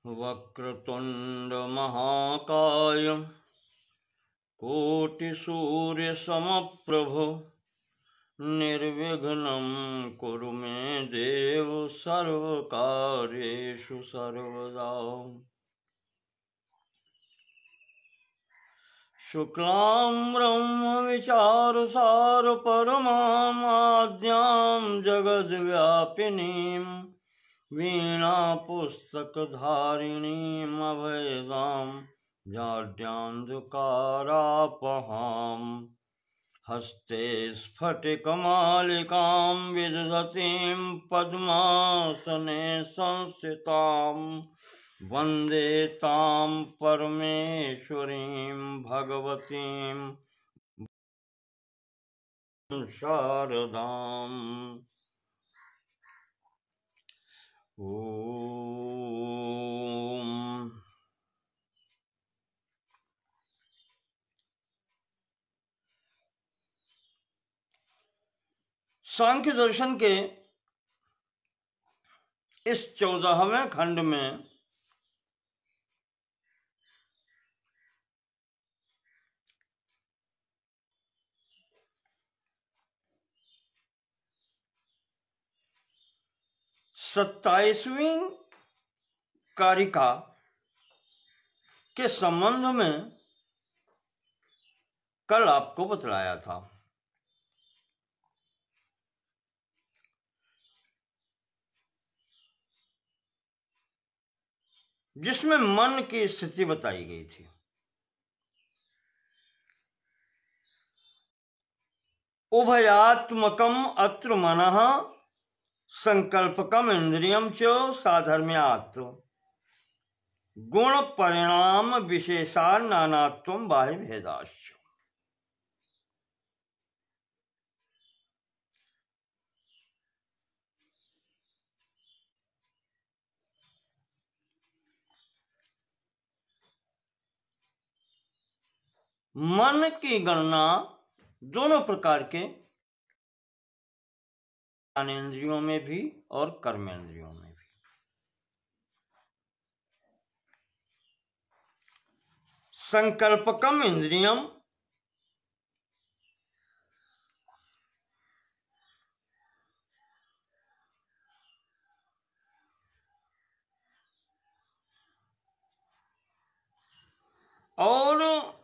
वक्रतुंड महाकाय कोटिसूर्यसमप्रभ निर्विघ्नं कुरु मे देव सर्वकार्येषु सर्वदा। शुक्लां विचारसार परमाद्यां जगद्व्यापिनीं वीणा पुस्तकधारिणीं अभयदां जाड्यान्धकारापहां हस्ते स्फटिकमालिकां विदधतीं पद्मासने संस्थितां वन्दे तां परमेश्वरीं भगवतीं शारदाम्। ओम सांख्य दर्शन के इस 14वें खंड में सत्ताईसवीं कारिका के संबंध में कल आपको बतलाया था। जिसमें मन की स्थिति बताई गई थी। उभयात्मकम अत्र मनः संकल्पकम इंद्रियम च साधर्म्यात् गुण परिणाम विशेषान नानात्वम बाह्य भेदाश्च। मन की गणना दोनों प्रकार के ज्ञानेंद्रियों में भी और कर्मेंद्रियों में भी। संकल्पकम इंद्रियम और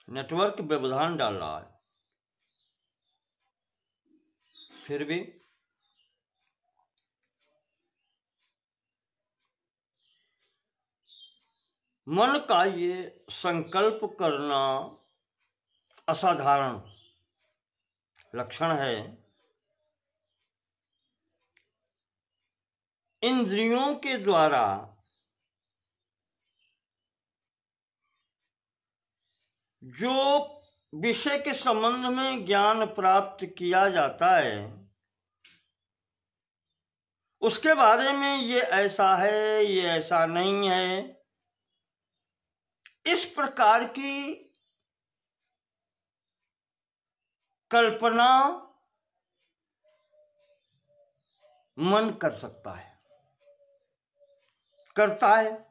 नेटवर्क व्यवधान डाल रहा है। फिर भी मन का ये संकल्प करना असाधारण लक्षण है। इंद्रियों के द्वारा जो विषय के संबंध में ज्ञान प्राप्त किया जाता है उसके बारे में ये ऐसा है, ये ऐसा नहीं है, इस प्रकार की कल्पना मन कर सकता है, करता है।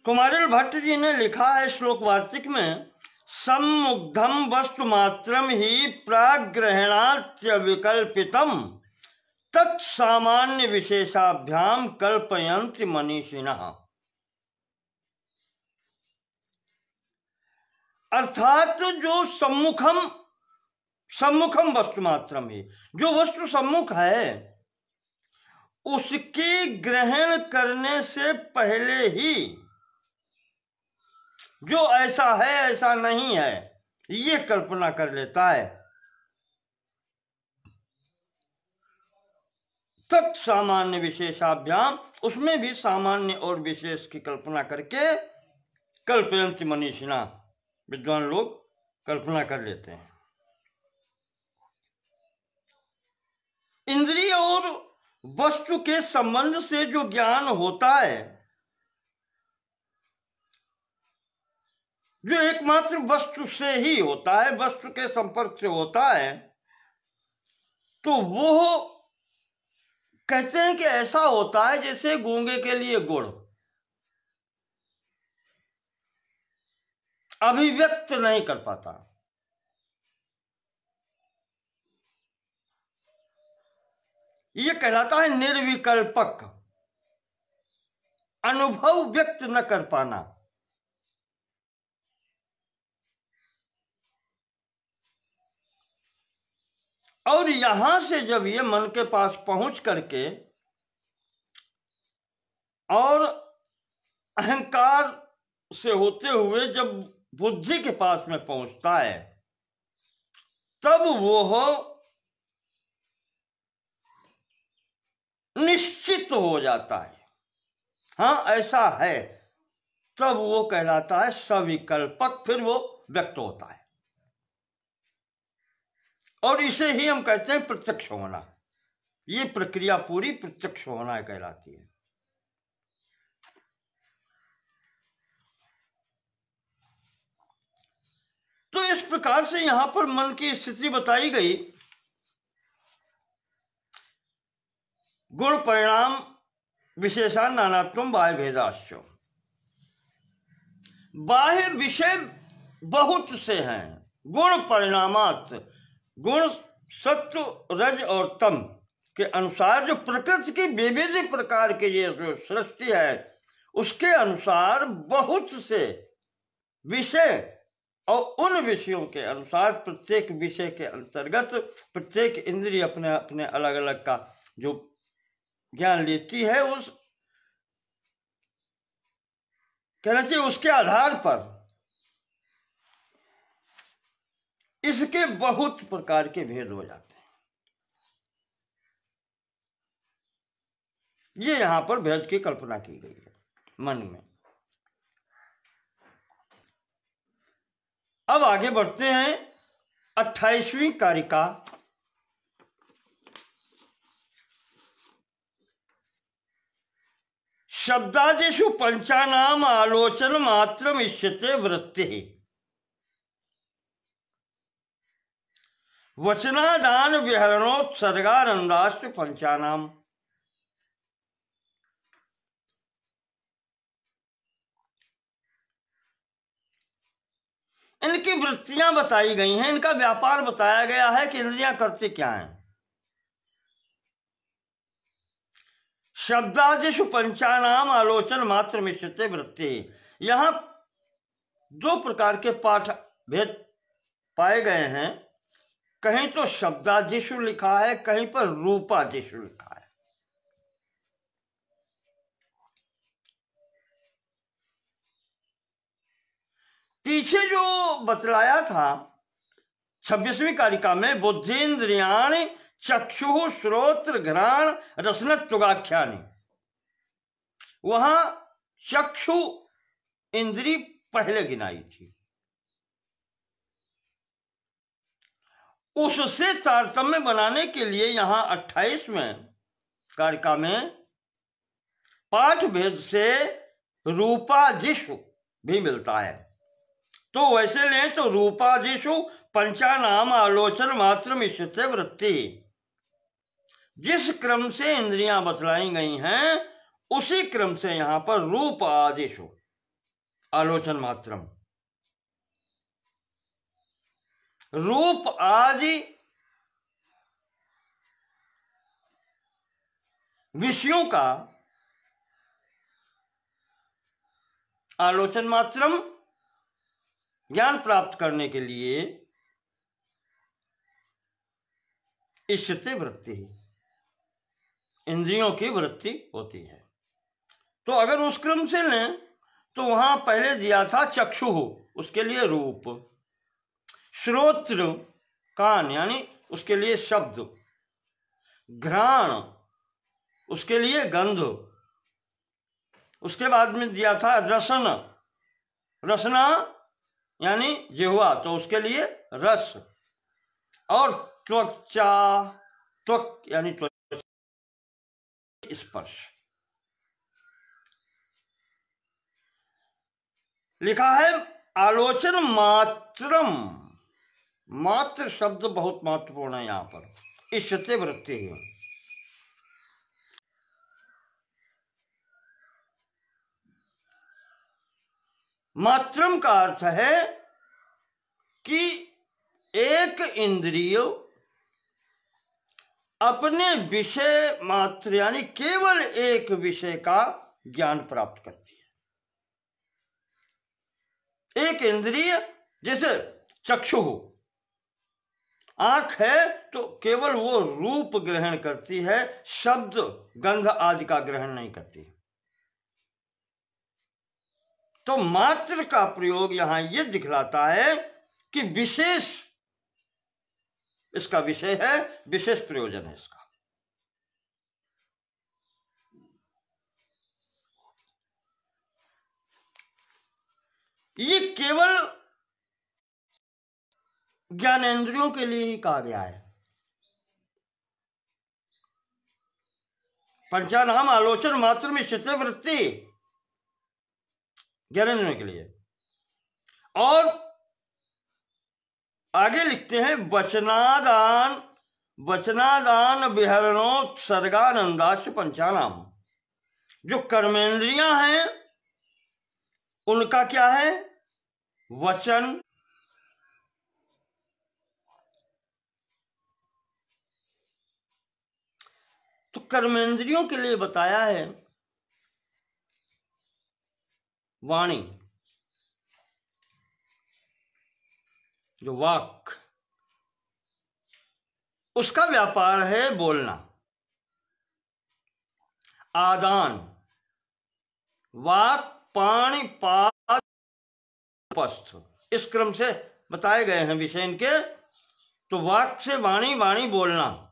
कुमारिल भट्ट जी ने लिखा है श्लोक वार्तिक में, सम्मुग्धम वस्तु मात्रम ही प्राग्रहणात्य विकल्पितम तत्सामान्य विशेषाभ्याम कल्पयन्ति मनीषिणः। अर्थात जो सम्मुखम वस्तु मात्रम ही, जो वस्तु सम्मुख है उसके ग्रहण करने से पहले ही जो ऐसा है ऐसा नहीं है ये कल्पना कर लेता है। तत्सामान्य विशेषाभ्याम, उसमें भी सामान्य और विशेष की कल्पना करके कल्पयन्ति मनीषिणः, विद्वान लोग कल्पना कर लेते हैं। वस्तु के संबंध से जो ज्ञान होता है, जो एकमात्र वस्तु से ही होता है, वस्तु के संपर्क से होता है, तो वो कहते हैं कि ऐसा होता है जैसे गूंगे के लिए गुड़, अभिव्यक्त नहीं कर पाता। ये कहलाता है निर्विकल्पक, अनुभव व्यक्त न कर पाना। और यहां से जब ये मन के पास पहुंच करके और अहंकार से होते हुए जब बुद्धि के पास में पहुंचता है, तब वो निश्चित हो जाता है, हाँ ऐसा है, तब वो कहलाता है सविकल्पक, फिर वो व्यक्त होता है। और इसे ही हम कहते हैं प्रत्यक्ष होना। ये प्रक्रिया पूरी प्रत्यक्ष होना कहलाती है। तो इस प्रकार से यहां पर मन की स्थिति बताई गई। गुण परिणाम विशेषा नानात्वम बाह्य भेदाश्च। बाह्य विषय बहुत से हैं, गुण परिणामात, गुण सत्व रज और तम के अनुसार जो प्रकृति की विविध प्रकार के ये जो सृष्टि है, उसके अनुसार बहुत से विषय, और उन विषयों के अनुसार प्रत्येक विषय के अंतर्गत प्रत्येक इंद्रिय अपने अपने अलग अलग का जो ज्ञान लेती है, उस कहना चाहिए उसके आधार पर इसके बहुत प्रकार के भेद हो जाते हैं। ये यहां पर भेद की कल्पना की गई है मन में। अब आगे बढ़ते हैं 28वीं कारिका। शब्दादिषु पंचानाम आलोचन मात्रम इष्यते वृत्ति वचनादान विहरणोत्सर्गानंदाश्च पंचानाम। इनकी वृत्तियां बताई गई हैं, इनका व्यापार बताया गया है कि इंद्रियां करते क्या हैं। शब्दादिषु पंचानाम आलोचन मात्र मिश्रित वृत्ति। यहां दो प्रकार के पाठ भेद पाए गए हैं। कहीं तो शब्दादिषु लिखा है, कहीं पर रूपादिषु लिखा है। पीछे जो बतलाया था 26वीं कारिका में, बुद्धीन्द्रियाणि चक्षु श्रोत्र घ्राण रसनत्वाख्यानि, वहां चक्षु इंद्री पहले गिनाई थी। उससे तारतम्य बनाने के लिए यहां 28वें कारिका में पाठ भेद से रूपादिषु भी मिलता है। तो वैसे लें तो रूपादिषु पंचानाम आलोचन मात्र मिश्रित वृत्ति। जिस क्रम से इंद्रियां बतलाई गई हैं, उसी क्रम से यहां पर रूप आदिषु आलोचन मात्रम, रूप आदि विषयों का आलोचन मात्रम ज्ञान प्राप्त करने के लिए इष्यते वृत्ति, इंद्रियों की वृत्ति होती है। तो अगर उस क्रम से लें तो वहां पहले दिया था चक्षु, उसके लिए रूप, श्रोत्र कान यानी उसके लिए शब्द, घ्राण उसके लिए गंध, उसके बाद में दिया था रसन, रसना यानी जिह्वा, तो उसके लिए रस, और त्वचा, त्वक यानी त्वचा, स्पर्श। लिखा है आलोचन मात्रम, मात्र शब्द बहुत महत्वपूर्ण है यहां पर। इष्यते वृत्ति है। मात्रम का अर्थ है कि एक इंद्रिय अपने विषय मात्र यानी केवल एक विषय का ज्ञान प्राप्त करती है। एक इंद्रिय जैसे चक्षु हो, आंख है तो केवल वो रूप ग्रहण करती है, शब्द गंध आदि का ग्रहण नहीं करती। तो मात्र का प्रयोग यहां यह दिखलाता है कि विशेष इसका विषय है, विशेष प्रयोजन है इसका। ये केवल ज्ञानेंद्रियों के लिए ही कहा गया है। पंचानाम आलोचन मात्र में चित्त वृत्ति ज्ञानेंद्रियों के लिए। और आगे लिखते हैं वचनादान, वचनादान विहरणोत्सर्गानंदाश पंचानाम। जो कर्मेंद्रियां हैं उनका क्या है? वचन, तो कर्मेंद्रियों के लिए बताया है वाणी, जो वाक, उसका व्यापार है बोलना। आदान, वाक पाणि पाद उपस्थ, इस क्रम से बताए गए हैं विषय इनके। तो वाक से वाणी, वाणी बोलना।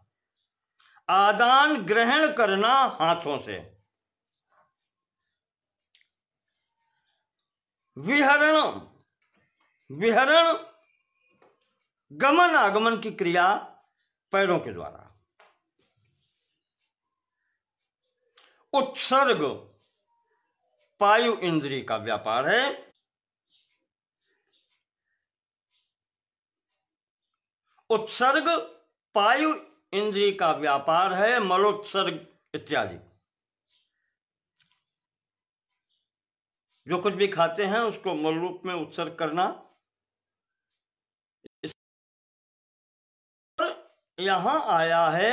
आदान ग्रहण करना हाथों से। विहरण, विहरण गमन आगमन की क्रिया पैरों के द्वारा। उत्सर्ग पायु इंद्रिय का व्यापार है। उत्सर्ग पायु इंद्रिय का व्यापार है, मलोत्सर्ग इत्यादि। जो कुछ भी खाते हैं उसको मल रूप में उत्सर्ग करना। यहां आया है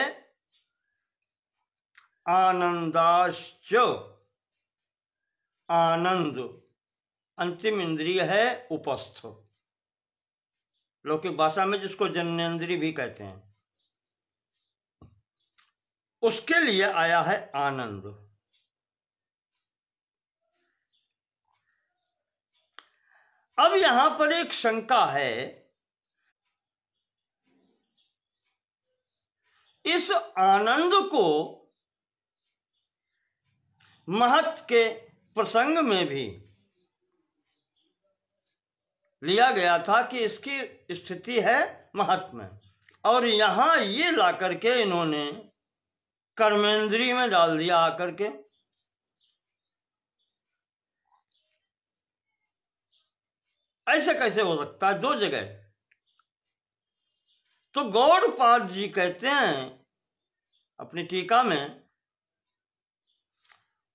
आनंदाश्च, आनंद अंतिम इंद्रिय है उपस्थ। लौकिक भाषा में जिसको जन्नेन्द्रिय भी कहते हैं, उसके लिए आया है आनंद। अब यहां पर एक शंका है, इस आनंद को महत् के प्रसंग में भी लिया गया था कि इसकी स्थिति है महत् में, और यहां ये ला करके इन्होंने कर्मेंद्रिय में डाल दिया आकर के। ऐसे कैसे हो सकता है दो जगह? तो गौड़पाद जी कहते हैं अपनी टीका में,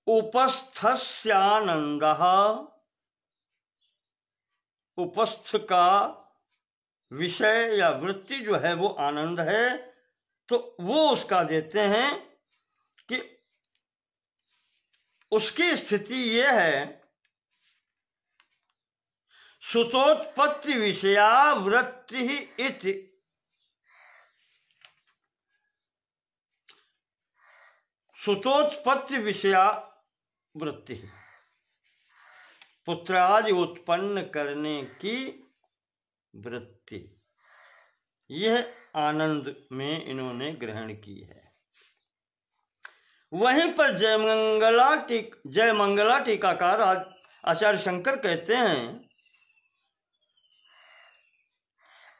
उपस्थस्यानंदः, उपस्थ का विषय या वृत्ति जो है वो आनंद है। तो वो उसका देते हैं कि उसकी स्थिति ये है, सुतोत्पत्ति विषया वृत्ति इति, सुतोत्पत्ति विषया वृत्ति, पुत्रादि उत्पन्न करने की वृत्ति, यह आनंद में इन्होंने ग्रहण की है। वहीं पर जयमंगला टीकाकार आचार्य शंकर कहते हैं,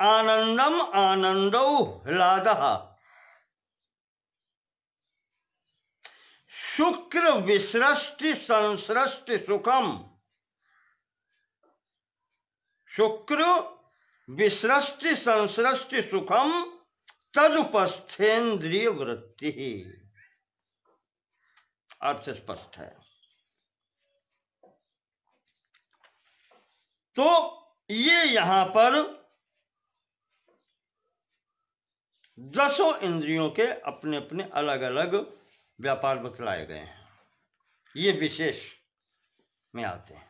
आनंदम आनंदौ ह्लादः शुक्र विसृष्टि संसृष्टि सुखम, शुक्र विसृष्टि संसृष्टि सुखम तदुपस्थेन्द्रिय वृत्ति। अर्थ स्पष्ट है। तो ये यहां पर 10 इंद्रियों के अपने अपने अलग अलग व्यापार बतलाए गए हैं, ये विशेष में आते हैं।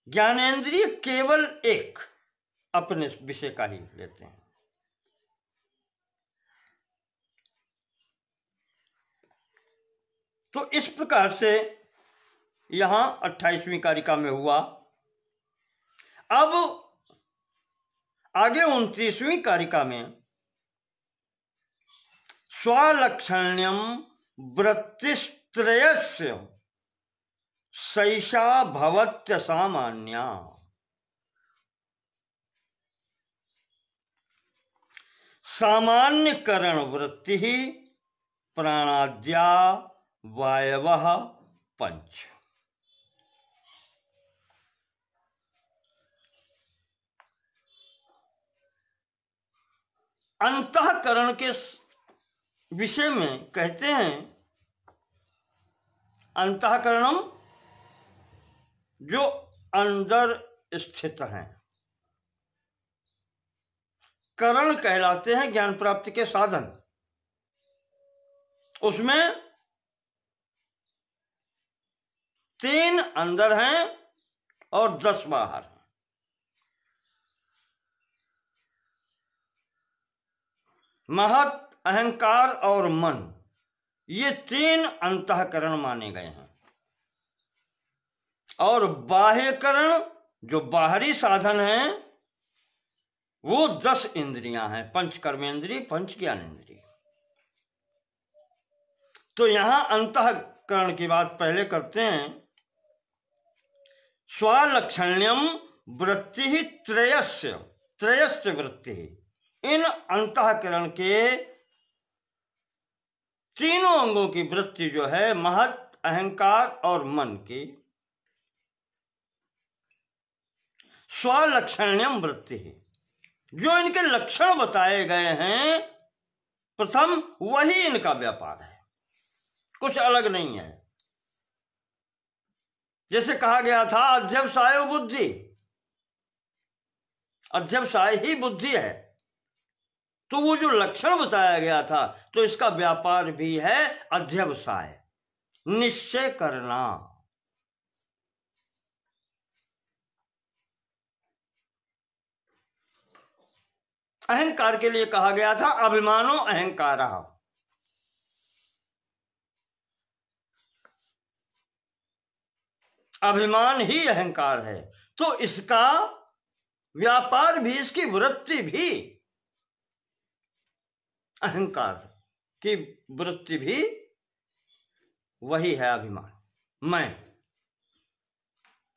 ज्ञानेन्द्रिय केवल एक अपने विषय का ही लेते हैं। तो इस प्रकार से यहां 28वीं कारिका में हुआ। अब आगे 29वीं कारिका में स्वलक्षण्यम वृत्तिस्त्रयस्य सैषा भवत्य सामान्या। सामान्यकरण वृत्ति ही प्राणाद्या वायवः पंच। अंतःकरण के विषय में कहते हैं, अंतःकरणम जो अंदर स्थित हैं, करण कहलाते हैं ज्ञान प्राप्ति के साधन। उसमें 3 अंदर हैं और 10 बाहर हैं। महत, अहंकार और मन, ये 3 अंतःकरण माने गए हैं। और बाह्यकरण जो बाहरी साधन हैं वो 10 इंद्रियां हैं, पंच कर्मेंद्रिय, पंच ज्ञानेंद्रिय। तो यहां अंतःकरण की बात पहले करते हैं। स्वलक्षण्यम वृत्ति ही त्रयस्य वृत्ति ही। इन अंतःकरण के 3 अंगों की वृत्ति जो है, महत, अहंकार और मन की, स्वलक्षण्यम वृत्ति ही, जो इनके लक्षण बताए गए हैं प्रथम, वही इनका व्यापार है, कुछ अलग नहीं है। जैसे कहा गया था अध्यवसाय बुद्धि, अध्यवसाय ही बुद्धि है। तो वो जो लक्षण बताया गया था, तो इसका व्यापार भी है अध्यवसाय, निश्चय करना। अहंकार के लिए कहा गया था अभिमानो अहंकारः। अभिमान ही अहंकार है। तो इसका व्यापार भी, इसकी वृत्ति भी, अहंकार की वृत्ति भी वही है अभिमान, मैं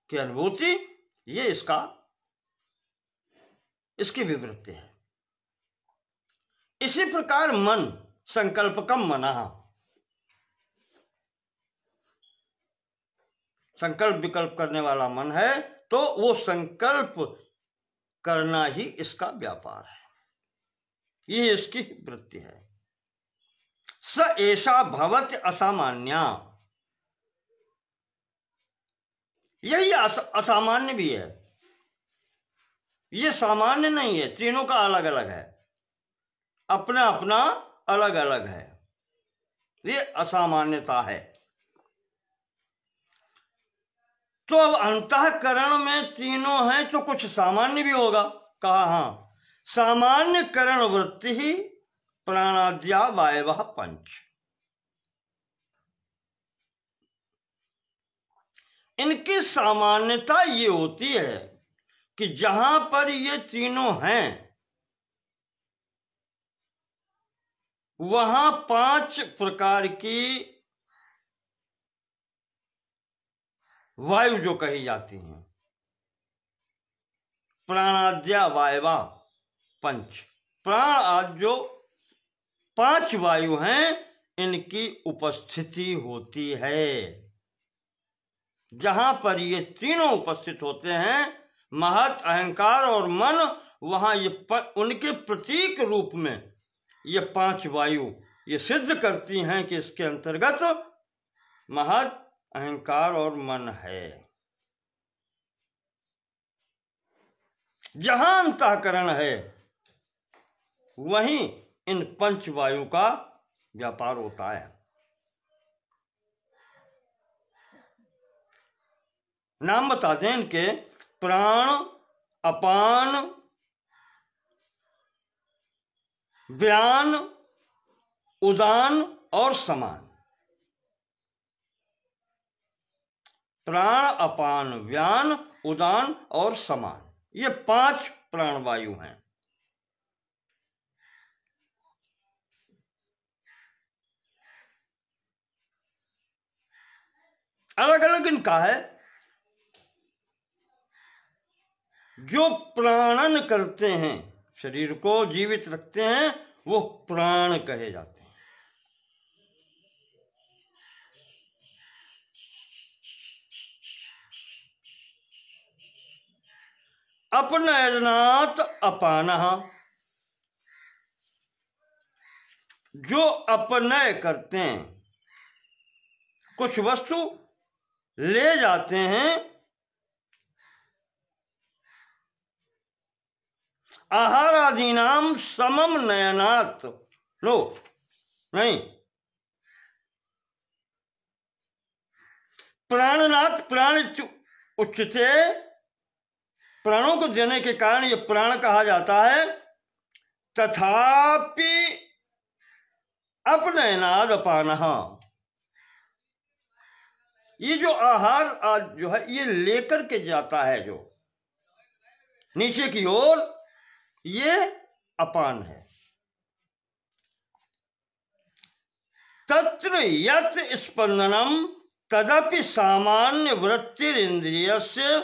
की अनुभूति, ये इसकी विवृत्ति है। इसी प्रकार मन, संकल्पकम मनः, संकल्प विकल्प करने वाला मन है, तो वो संकल्प करना ही इसका व्यापार है, ये इसकी वृत्ति है। स एषा भवति असामान्या, यही असामान्य भी है, ये सामान्य नहीं है, तीनों का अलग अलग है, अपना अपना अलग अलग है, ये असामान्यता है। तो अब अंतःकरण में तीनों हैं तो कुछ सामान्य भी होगा। कहा हाँ, सामान्य करण वृत्ति ही प्राणाद्या वायवः पंच। इनकी सामान्यता ये होती है कि जहां पर ये तीनों हैं वहां 5 प्रकार की वायु जो कही जाती हैं, प्राणाद्या वायवा पंच, प्राण आदि जो 5 वायु हैं, इनकी उपस्थिति होती है। जहां पर ये तीनों उपस्थित होते हैं, महत, अहंकार और मन, वहां ये उनके प्रतीक रूप में ये 5 वायु ये सिद्ध करती हैं कि इसके अंतर्गत महत, अहंकार और मन है। जहां अंतःकरण है वहीं इन 5 वायु का व्यापार होता है। नाम बताते हैं इनके: प्राण, अपान, व्यान, उदान और समान। प्राण, अपान, व्यान, उदान और समान, ये 5 प्राणवायु हैं। अलग अलग इनका है। जो प्राणन करते हैं, शरीर को जीवित रखते हैं, वो प्राण कहे जाते हैं। अपनयनात् अपानः, जो अपनय करते हैं, कुछ वस्तु ले जाते हैं, आहारादीनाम समम नयनात्, लो नहीं, प्राणनाथ, प्राण उच्चते, प्राणों को देने के कारण ये प्राण कहा जाता है। तथापि अपनयनाद अपानः, ये जो आहार जो है ये लेकर के जाता है, जो नीचे की ओर, ये अपान है। तत्र यत् स्पंदनम तदपि सामान्य वृत्तिरिंद्रियस्य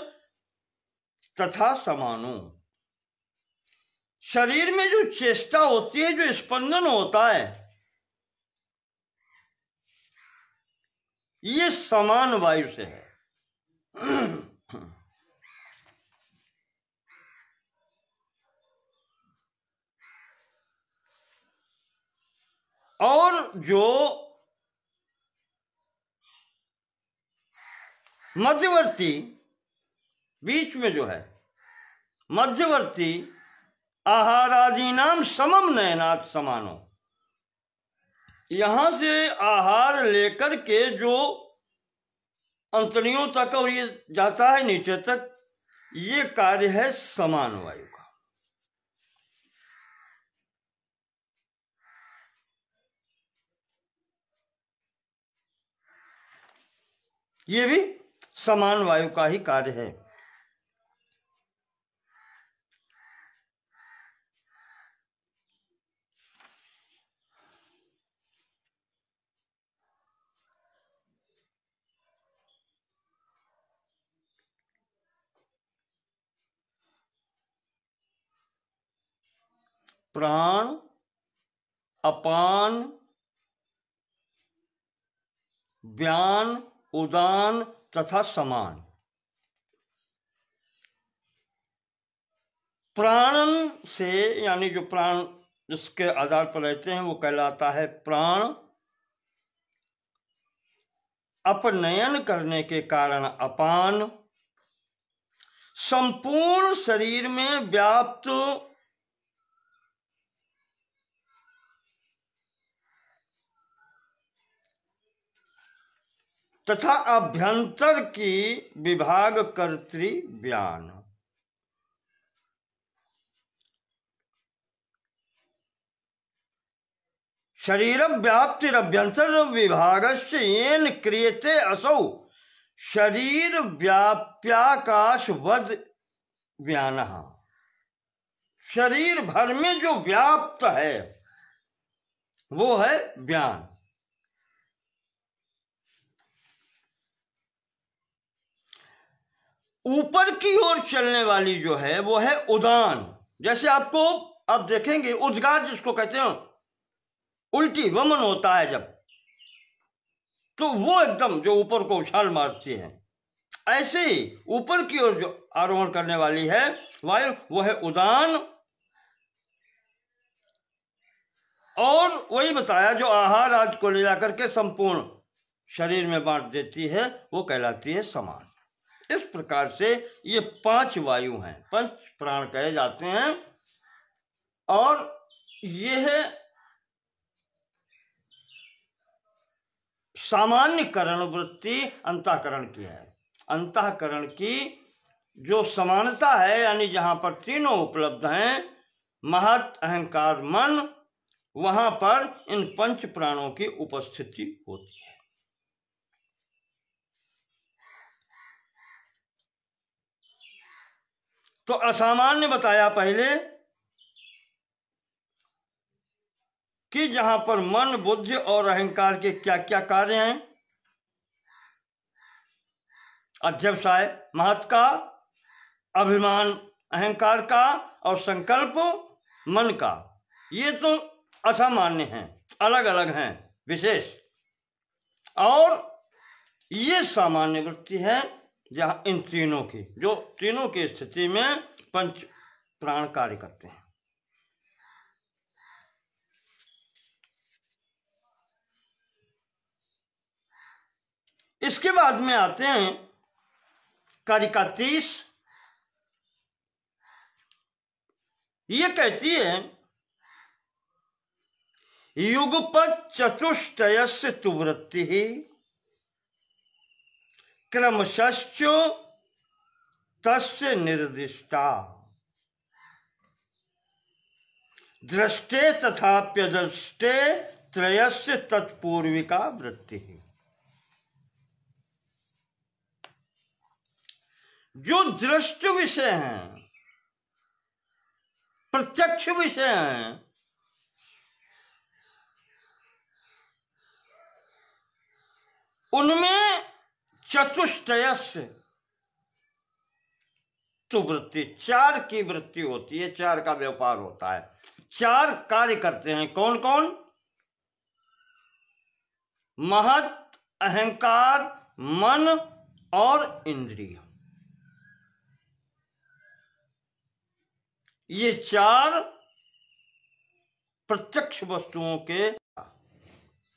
तथा समानो, शरीर में जो चेष्टा होती है, जो स्पंदन होता है, ये समान वायु से है। और जो मध्यवर्ती, बीच में जो है मध्यवर्ती, आहारादीनाम समम नयनात् समानो, यहां से आहार लेकर के जो अंतड़ियों तक और ये जाता है नीचे तक, ये कार्य है समान वायु का। ये भी समान वायु का ही कार्य है। प्राण, अपान, व्यान, उदान तथा समान। प्राणन से, यानी जो प्राण जिसके आधार पर रहते हैं, वो कहलाता है प्राण। अपनयन करने के कारण अपान। संपूर्ण शरीर में व्याप्त तथा अभ्यंतर की विभाग कर्तृ व्यान। शरीर व्याप्तिरभ्यंतर विभागस्य येन क्रियते असौ शरीर व्याप्याकाशवद व्यानः। शरीर भर में जो व्याप्त है वो है व्यान। ऊपर की ओर चलने वाली जो है वो है उदान। जैसे आपको अब देखेंगे उद्गार जिसको कहते हैं, उल्टी वमन होता है जब, तो वो एकदम जो ऊपर को उछाल मारती है, ऐसे ही ऊपर की ओर जो आरोहण करने वाली है वायु, वो है उदान। और वही बताया जो आहार आदि को ले जाकर के संपूर्ण शरीर में बांट देती है, वो कहलाती है समान। इस प्रकार से ये 5 वायु हैं, 5 प्राण कहे जाते हैं। और यह सामान्यकरण वृत्ति अंतःकरण की है। अंतःकरण की जो समानता है, यानी जहां पर तीनों उपलब्ध हैं, महत, अहंकार, मन, वहां पर इन 5 प्राणों की उपस्थिति होती है। तो असामान्य बताया पहले कि जहां पर मन, बुद्धि और अहंकार के क्या क्या कार्य हैं। अध्यवसाय महत का, अभिमान अहंकार का, और संकल्प मन का, ये तो असामान्य हैं, अलग अलग हैं, विशेष। और ये सामान्य वृत्ति है जहां इन तीनों की, जो तीनों की स्थिति में 5 प्राण कार्य करते हैं। इसके बाद में आते हैं कारिका 30। ये कहती है युगपत चतुष्टयस्य तु वृत्ति क्रमशश्चो तस्य निर्दिष्टा दृष्टे तथाप्यदृष्टे त्रयस्य तत्पूर्विका वृत्ति। जो दृष्ट विषय हैं, प्रत्यक्ष विषय हैं, उनमें चतुष्टयस्य तु वृत्ति, 4 की वृत्ति होती है, 4 का व्यापार होता है, 4 कार्य करते हैं। कौन कौन? महत, अहंकार, मन और इंद्रिय। ये 4 प्रत्यक्ष वस्तुओं के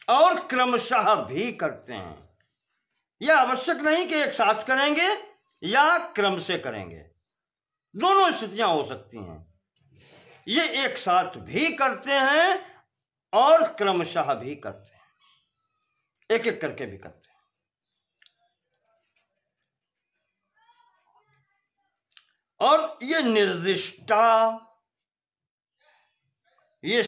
और क्रमशः भी करते हैं। यह आवश्यक नहीं कि एक साथ करेंगे या क्रम से करेंगे, दोनों स्थितियां हो सकती हैं। ये एक साथ भी करते हैं और क्रमशः भी करते हैं, एक एक करके भी करते हैं। और ये निर्दिष्टा, ये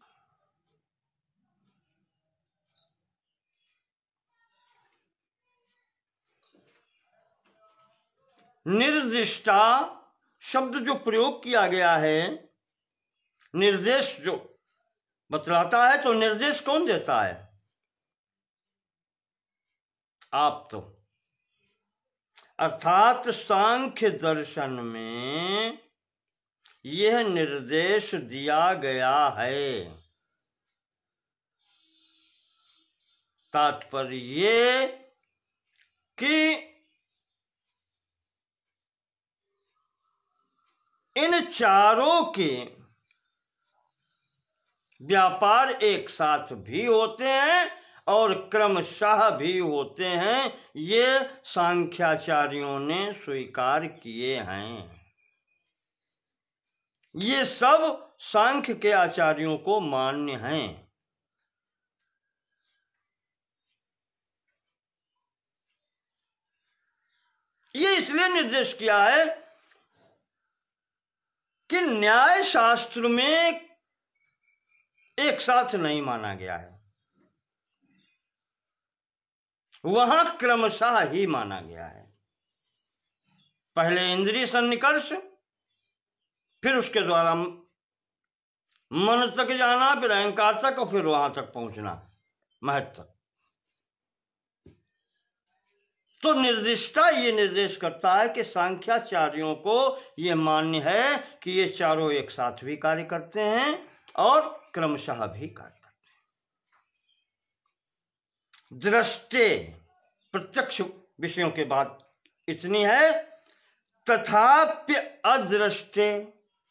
निर्दिष्टा शब्द जो प्रयोग किया गया है, निर्देश जो बतलाता है, तो निर्देश कौन देता है? आप तो। अर्थात सांख्य दर्शन में यह निर्देश दिया गया है। तात्पर्य ये कि इन चारों के व्यापार एक साथ भी होते हैं और क्रमशः भी होते हैं। ये सांख्याचार्यों ने स्वीकार किए हैं। ये सब सांख्य के आचार्यों को मान्य हैं। ये इसलिए निर्देश किया है कि न्याय शास्त्र में एक साथ नहीं माना गया है, वहां क्रमशः ही माना गया है। पहले इंद्रिय सन्निकर्ष, फिर उसके द्वारा मन तक जाना, फिर अहंकार तक, और फिर वहां तक पहुंचना, महत तक। तो निर्दिष्टा ये निर्देश करता है कि सांख्याचार्यों को ये मान्य है कि ये चारों एक साथ भी कार्य करते हैं और क्रमशः भी कार्य करते हैं। दृष्टे, प्रत्यक्ष विषयों के बाद इतनी है, तथाप्य अदृष्टे,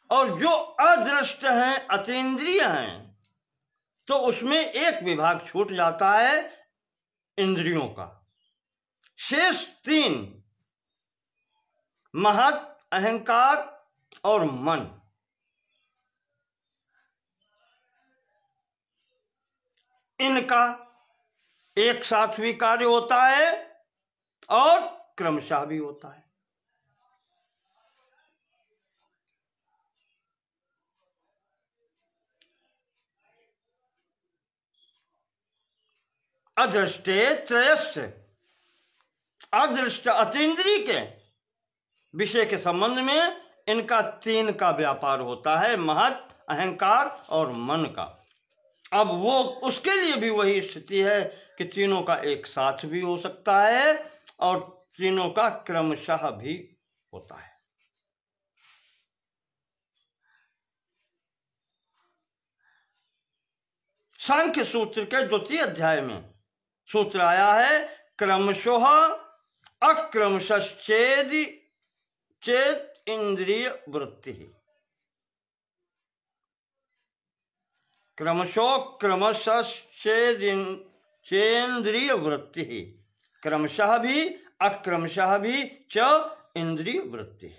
और जो अदृष्ट हैं, अतीन्द्रिय हैं, तो उसमें एक विभाग छूट जाता है इंद्रियों का। शेष तीन, महत, अहंकार और मन, इनका एक साथ भी कार्य होता है और क्रमशः भी होता है। अदृष्टे त्रयस्य, अदृष्ट अतीन्द्रिय के विषय के संबंध में इनका तीन का व्यापार होता है, महत, अहंकार और मन का। अब वो उसके लिए भी वही स्थिति है कि तीनों का एक साथ भी हो सकता है और तीनों का क्रमशः भी होता है। सांख्य सूत्र के द्वितीय अध्याय में सूत्र आया है, क्रमशः अक्रमशश्चेद चेत इंद्रिय वृत्ति। क्रमशः क्रमशश्चेन्द्रिय वृत्ति, क्रमशः भी अक्रमशः भी च इंद्रिय वृत्ति।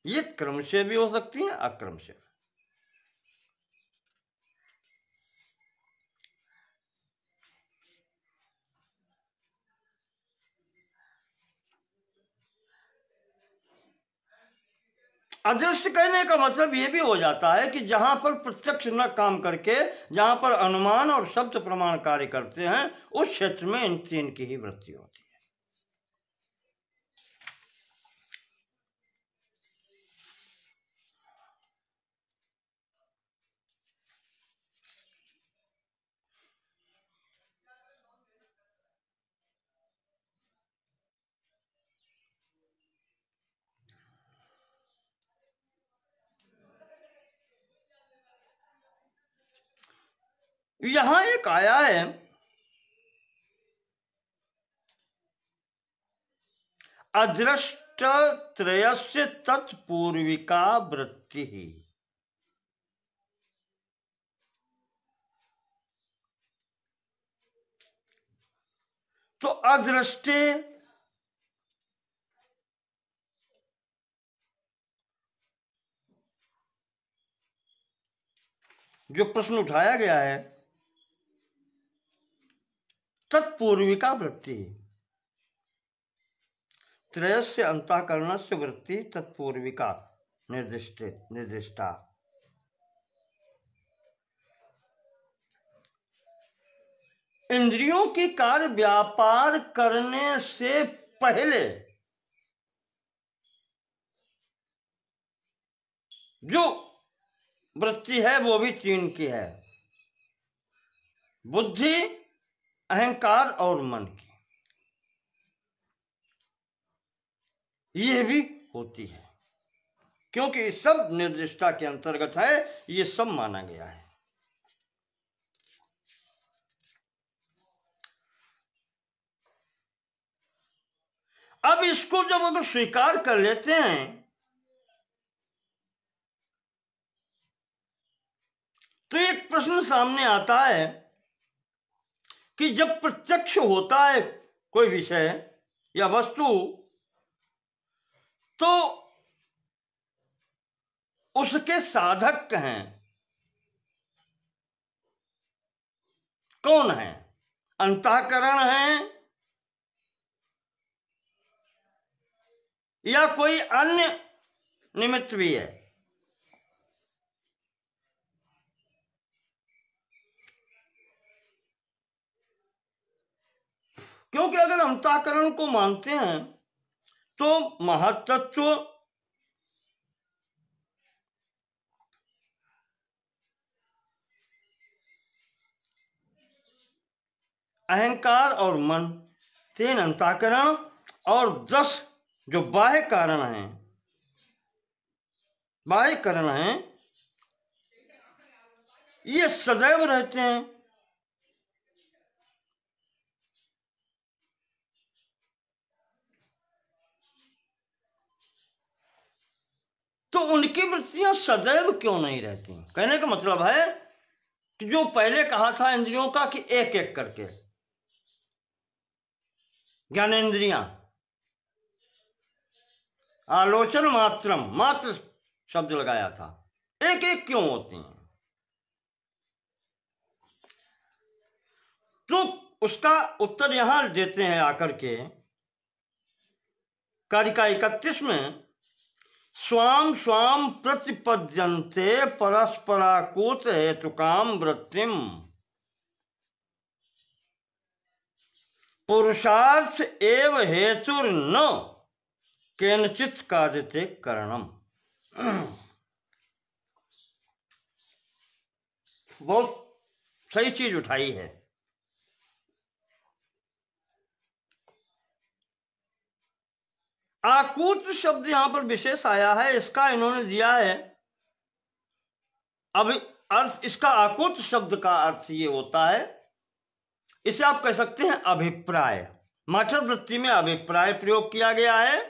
ये क्रम से भी हो सकती है, अक्रम से। अदृश्य कहने का मतलब यह भी हो जाता है कि जहां पर प्रत्यक्ष न काम करके, जहां पर अनुमान और शब्द प्रमाण कार्य करते हैं, उस क्षेत्र में इन तीन की ही वृत्ति होती है। यहां एक आया है, अदृष्ट त्रयस्य तत्पूर्विका वृत्ति ही। तो अदृष्टे जो प्रश्न उठाया गया है, तत्पूर्विका वृत्ति, त्रयस्य अंतःकरणस्य वृत्ति तत्पूर्विका निर्दिष्टा। इंद्रियों की कार्य व्यापार करने से पहले जो वृत्ति है वो भी तीन की है, बुद्धि, अहंकार और मन की। ये भी होती है क्योंकि सब निर्दिष्टा के अंतर्गत है, ये सब माना गया है। अब इसको जब अगर स्वीकार कर लेते हैं तो एक प्रश्न सामने आता है कि जब प्रत्यक्ष होता है कोई विषय या वस्तु, तो उसके साधक हैं कौन है? अंतःकरण है या कोई अन्य निमित्त भी है? क्योंकि अगर अंतःकरण को मानते हैं तो महत्तत्व, अहंकार और मन, तीन अंतःकरण और 10 जो बाह्य कारण हैं, बाह्य करण हैं, ये सदैव रहते हैं। उनकी वृत्तियां सदैव क्यों नहीं रहती? कहने का मतलब है कि जो पहले कहा था इंद्रियों का कि एक एक करके ज्ञानेन्द्रियां, आलोचन मात्रम, मात्र शब्द लगाया था, एक एक क्यों होती हैं? तो उसका उत्तर यहां देते हैं आकर के कारिका 31 में, स्वाम स्वाम प्रतिपद्यन्ते परस्पराकूत हेतुकाम वृत्तिम पुरुषार्थ एव हेतुर्न केनचित् कार्यते करणम। बहुत सही चीज उठाई है। आकूत शब्द यहां पर विशेष आया है, इसका इन्होंने दिया है अब अर्थ। इसका आकूत शब्द का अर्थ ये होता है, इसे आप कह सकते हैं अभिप्राय। माठर वृत्ति में अभिप्राय प्रयोग किया गया है।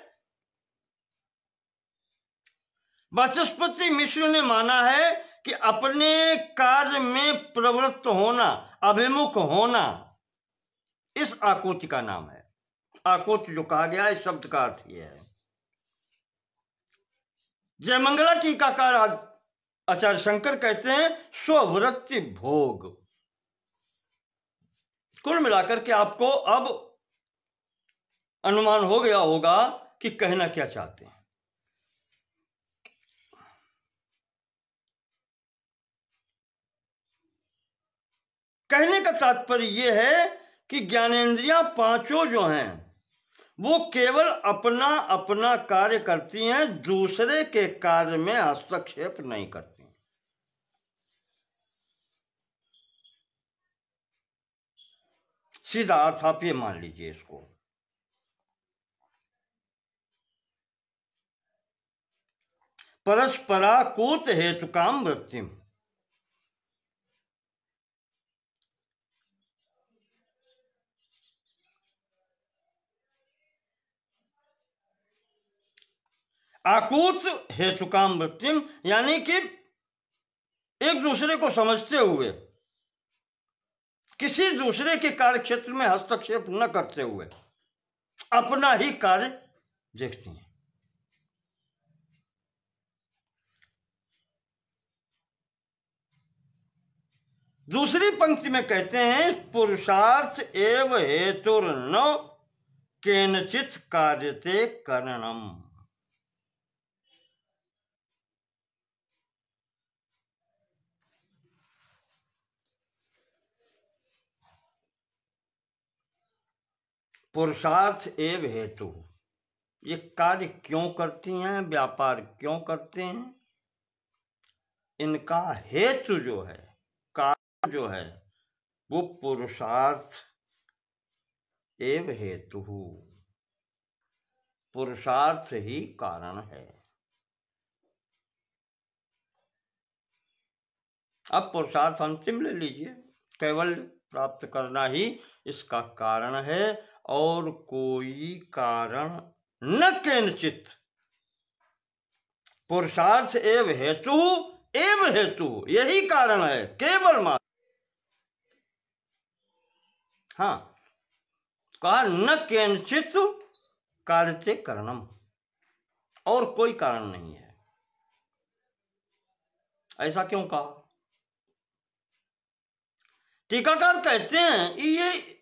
वाचस्पति मिश्र ने माना है कि अपने कार्य में प्रवृत्त होना, अभिमुख होना, इस आकूति का नाम है। आकूति जो कहा गया है, इस शब्द का अर्थ यह है। जयमंगला टीकाकार आचार्य शंकर कहते हैं स्ववृत्ति भोग। कुल मिलाकर के आपको अब अनुमान हो गया होगा कि कहना क्या चाहते हैं। कहने का तात्पर्य यह है कि ज्ञानेंद्रियां पांचों जो हैं वो केवल अपना अपना कार्य करती हैं, दूसरे के कार्य में हस्तक्षेप नहीं करती। सीधा अर्थ आप ये मान लीजिए इसको। परस्पराकूत हेतुकाम वृत्तिम, आकूत हेतुकाम वृत्तिम यानी कि एक दूसरे को समझते हुए, किसी दूसरे के कार्य क्षेत्र में हस्तक्षेप न करते हुए अपना ही कार्य देखती हैं। दूसरी पंक्ति में कहते हैं पुरुषार्थ एव हेतुर्न केनचित् कार्यते करणम। पुरुषार्थ एव हेतु, ये कार्य क्यों करती हैं, व्यापार क्यों करते हैं, इनका हेतु जो है, कारण जो है, वो पुरुषार्थ एव हेतु, पुरुषार्थ ही कारण है। अब पुरुषार्थ अंतिम ले लीजिए, केवल प्राप्त करना ही इसका कारण है और कोई कारण न केनचित। पुरुषार्थ एव हेतु, एव हेतु यही कारण है, केवल मात्र। हाँ, कहा न केनचित कार्यते करणम, और कोई कारण नहीं है। ऐसा क्यों कहा? टीकाकार कहते हैं ये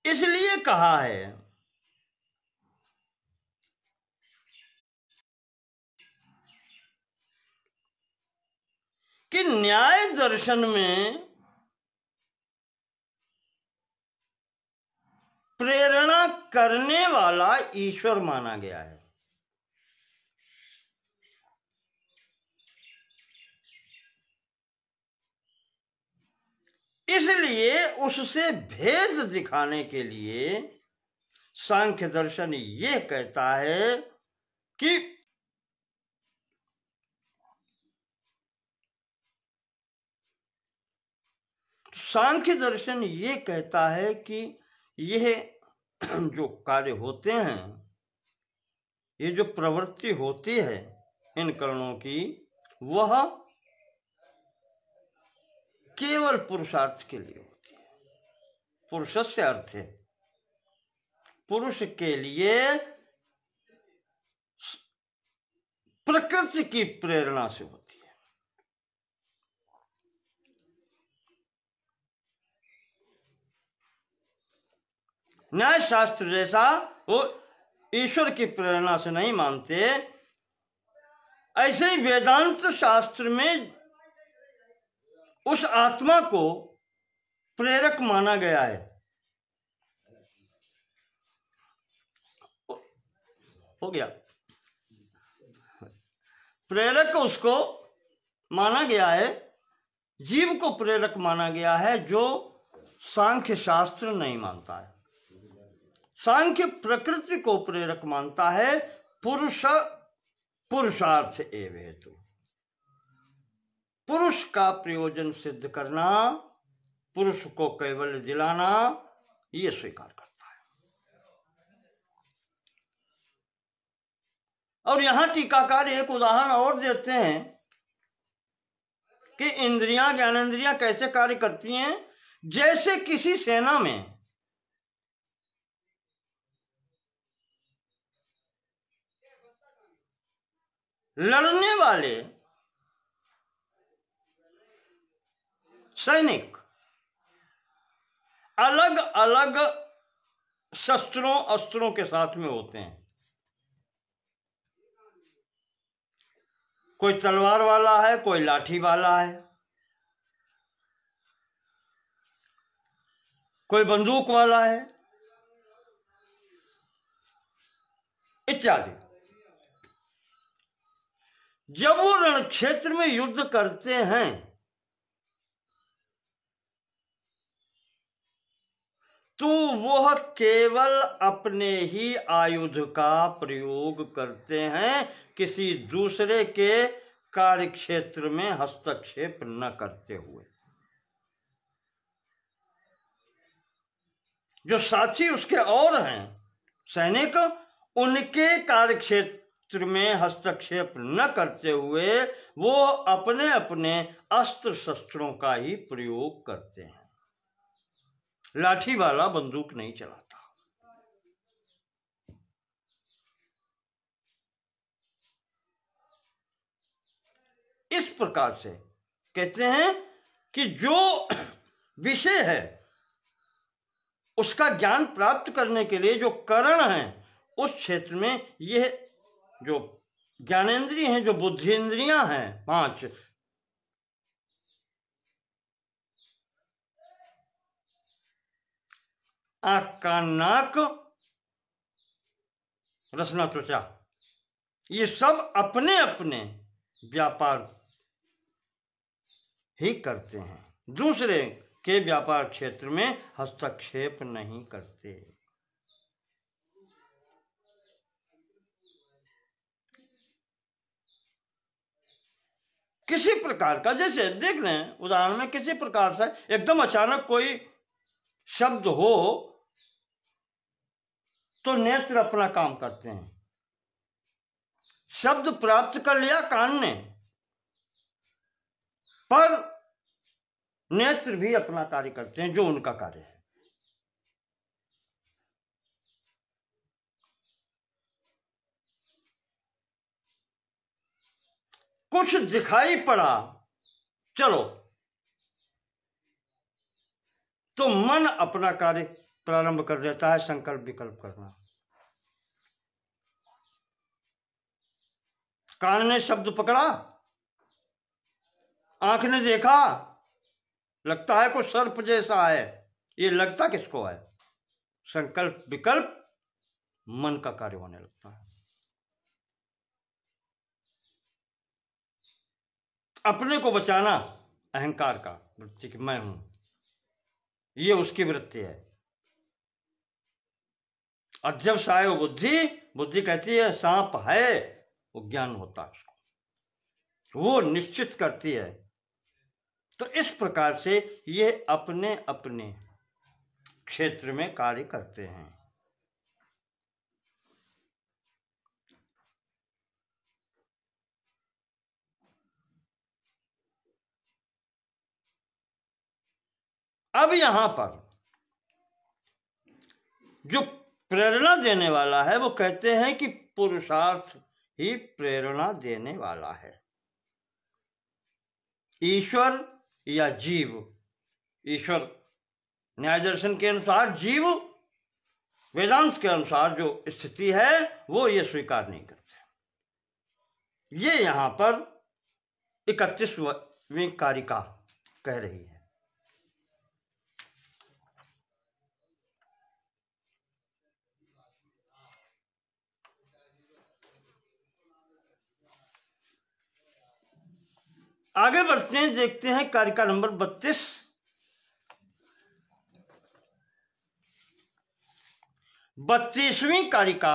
इसलिए कहा है कि न्याय दर्शन में प्रेरणा करने वाला ईश्वर माना गया है। इसलिए उससे भेद दिखाने के लिए सांख्य दर्शन ये कहता है कि सांख्य दर्शन ये कहता है कि यह जो कार्य होते हैं, ये जो प्रवृत्ति होती है, इन करणों की, वह केवल पुरुषार्थ के लिए होती है। पुरुषस्य अर्थ है पुरुष के लिए प्रकृति की प्रेरणा से होती है। न्याय शास्त्र जैसा वो ईश्वर की प्रेरणा से नहीं मानते, ऐसे ही वेदांत शास्त्र में उस आत्मा को प्रेरक माना गया है। हो गया, प्रेरक उसको माना गया है, जीव को प्रेरक माना गया है, जो सांख्य शास्त्र नहीं मानता है। सांख्य प्रकृति को प्रेरक मानता है, पुरुषार्थ एव हेतु, पुरुष का प्रयोजन सिद्ध करना, पुरुष को कैवल्य दिलाना, ये स्वीकार करता है। और यहां टीकाकार एक उदाहरण और देते हैं कि इंद्रियां, ज्ञानेंद्रियां कैसे कार्य करती हैं। जैसे किसी सेना में लड़ने वाले सैनिक अलग अलग शस्त्रों अस्त्रों के साथ में होते हैं। कोई तलवार वाला है, कोई लाठी वाला है, कोई बंदूक वाला है, इत्यादि। जब वो रण क्षेत्र में युद्ध करते हैं तो वह केवल अपने ही आयुध का प्रयोग करते हैं, किसी दूसरे के कार्य क्षेत्र में हस्तक्षेप न करते हुए। जो साथी उसके और हैं सैनिक, उनके कार्य क्षेत्र में हस्तक्षेप न करते हुए वो अपने अपने अस्त्र शस्त्रों का ही प्रयोग करते हैं। लाठी वाला बंदूक नहीं चलाता। इस प्रकार से कहते हैं कि जो विषय है उसका ज्ञान प्राप्त करने के लिए जो कारण है, उस क्षेत्र में यह जो ज्ञानेंद्रिय हैं, जो बुद्धिन्द्रियां हैं 5, आंख, कान, नाक, रसना, त्वचा, ये सब अपने अपने व्यापार ही करते हैं, दूसरे के व्यापार क्षेत्र में हस्तक्षेप नहीं करते। किसी प्रकार का, जैसे देख लें उदाहरण में, किसी प्रकार से एकदम अचानक कोई शब्द हो तो नेत्र अपना काम करते हैं। शब्द प्राप्त कर लिया कान ने, पर नेत्र भी अपना कार्य करते हैं, जो उनका कार्य है। कुछ दिखाई पड़ा, चलो, तो मन अपना कार्य प्रारंभ कर देता है, संकल्प विकल्प करना। कान ने शब्द पकड़ा, आंख ने देखा, लगता है कुछ सर्प जैसा है, ये लगता किसको है? संकल्प विकल्प मन का कार्य होने लगता है। अपने को बचाना अहंकार का वृत्ति कि मैं हूं, ये उसकी वृत्ति है। और जब साय बुद्धि कहती है सांप है, वो ज्ञान होता है उसको, वो निश्चित करती है। तो इस प्रकार से ये अपने अपने क्षेत्र में कार्य करते हैं। अब यहां पर जो प्रेरणा देने वाला है वो कहते हैं कि पुरुषार्थ ही प्रेरणा देने वाला है। ईश्वर या जीव, ईश्वर न्याय दर्शन के अनुसार जीव, वेदांत के अनुसार जो स्थिति है वो ये स्वीकार नहीं करते। ये यहां पर 31वीं कारिका कह रही है। आगे बढ़ते हैं, देखते हैं कारिका नंबर 32। 32वीं कारिका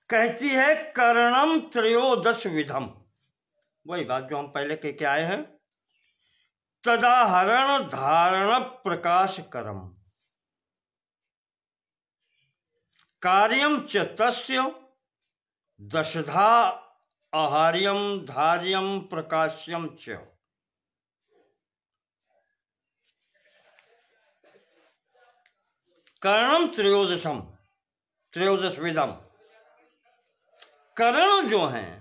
कहती है करणम त्रयोदश विधम। वही बात जो हम पहले कह के आए हैं, तदाहरण धारण प्रकाश करम कार्यम च तस्य दशधा आहार्यम धार्यम प्रकाश्यम च। कर्णम त्रयोदशम, त्रयोदश विधम। कर्ण जो हैं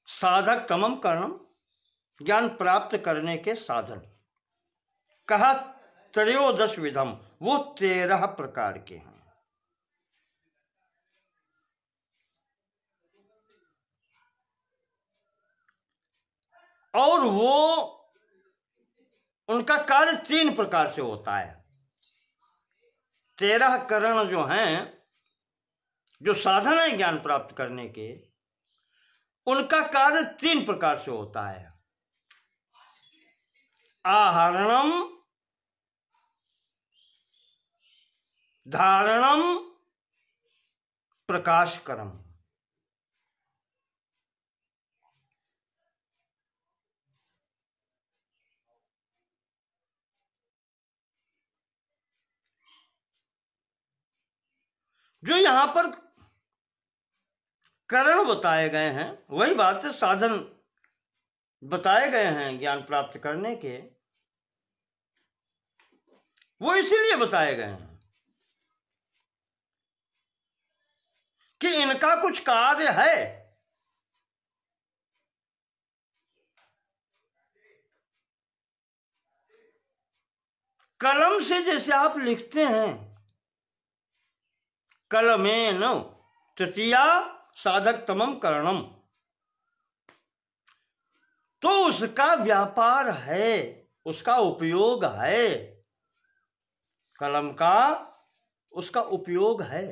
साधक तमम कर्णम, ज्ञान प्राप्त करने के साधन। कहा त्रयोदश विधम, वो 13 प्रकार के हैं। और वो उनका कार्य 3 प्रकार से होता है। 13 करण जो हैं, जो साधन है ज्ञान प्राप्त करने के, उनका कार्य 3 प्रकार से होता है। आहरणम, धारणम, प्रकाशकरम। जो यहां पर करण बताए गए हैं, वही बात है, साधन बताए गए हैं ज्ञान प्राप्त करने के, वो इसीलिए बताए गए हैं कि इनका कुछ कार्य है। कलम से जैसे आप लिखते हैं, कलमेन तृतीया साधक तमम करणम, तो उसका व्यापार है, उसका उपयोग है। कलम का उसका उपयोग है,